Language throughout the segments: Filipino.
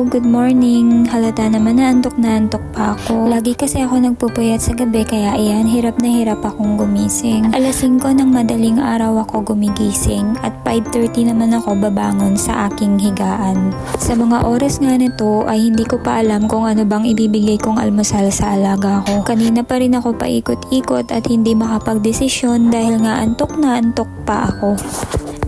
good morning. Halata naman na antok pa ako. Lagi kasi ako nagpupuyat sa gabi kaya ayan, hirap na hirap akong gumising. Alas 5 ng madaling araw ako gumigising at 5:30 naman ako babangon sa aking higaan. Sa mga oras nga nito ay hindi ko pa alam kung ano bang ibibigay kong almusal sa alaga ko. Kanina pa rin ako paikot-ikot at hindi makapagdesisyon dahil nga antok pa ako.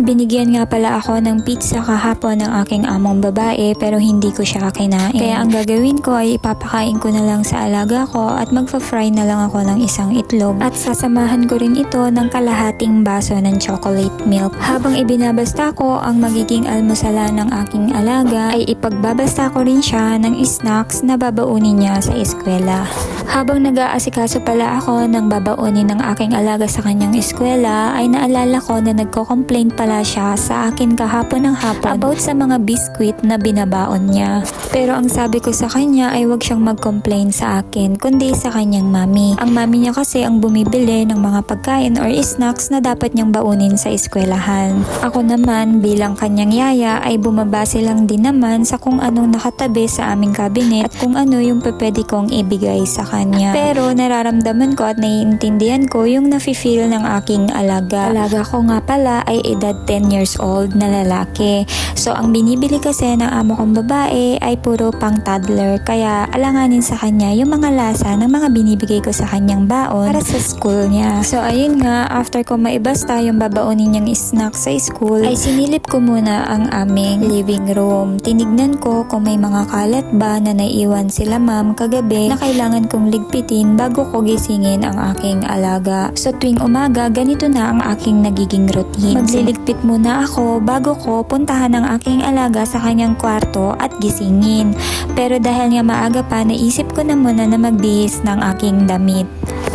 Binigyan nga pala ako ng pizza kahapon ng aking among babae pero hindi ko siya kinain. Kaya ang gagawin ko ay ipapakain ko na lang sa alaga ko at magfa-fry na lang ako ng isang itlog. At sasamahan ko rin ito ng kalahating baso ng chocolate milk. Habang ibinabasta ko ang magiging almusalan ng aking alaga ay ipagbabasta ko rin siya ng snacks na babaunin niya sa eskwela. Habang nag-aasikaso pala ako ng babaunin ng aking alaga sa kanyang eskwela ay naalala ko na nagko-complain pala siya sa akin kahapon ng hapon about sa mga biskwit na binabaon niya. Pero ang sabi ko sa kanya ay wag siyang mag-complain sa akin kundi sa kanyang mami. Ang mami niya kasi ang bumibili ng mga pagkain or snacks na dapat niyang baunin sa eskwelahan. Ako naman bilang kanyang yaya ay bumabase lang din naman sa kung anong nakatabi sa aming cabinet at kung ano yung pwede kong ibigay sa kanya. Pero nararamdaman ko at naiintindihan ko yung nafe-feel ng aking alaga. Alaga ko nga pala ay edad 10 years old na lalaki. So ang binibili kasi ng amo kong babae ay puro pang toddler kaya alanganin sa kanya yung mga lasa ng mga binibigay ko sa kanyang baon para sa school niya. So ayun nga, after ko maibasta yung babaunin niyang snacks sa school ay sinilip ko muna ang aming living room. Tinignan ko kung may mga kalat ba na naiwan sila ma'am kagabi na kailangan kong ligpitin bago ko gisingin ang aking alaga. So tuwing umaga, ganito na ang aking nagiging routine. Magliligpit muna ako bago ko puntahan ang aking alaga sa kanyang kwarto at gisingin. Pero dahil nga maaga pa, naisip ko na muna na magbihis ng aking damit.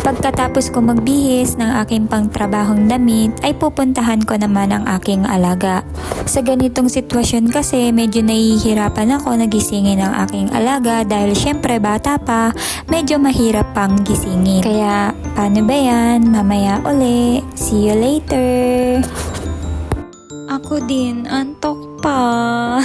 Pagkatapos ko magbihis ng aking pangtrabahong damit, ay pupuntahan ko naman ang aking alaga. Sa ganitong sitwasyon kasi, medyo nahihirapan ako na gisingin ang aking alaga dahil syempre bata pa, medyo mahirap pang gisingin. Kaya, paano ba yan? Mamaya uli. See you later! Ako din, antok pa.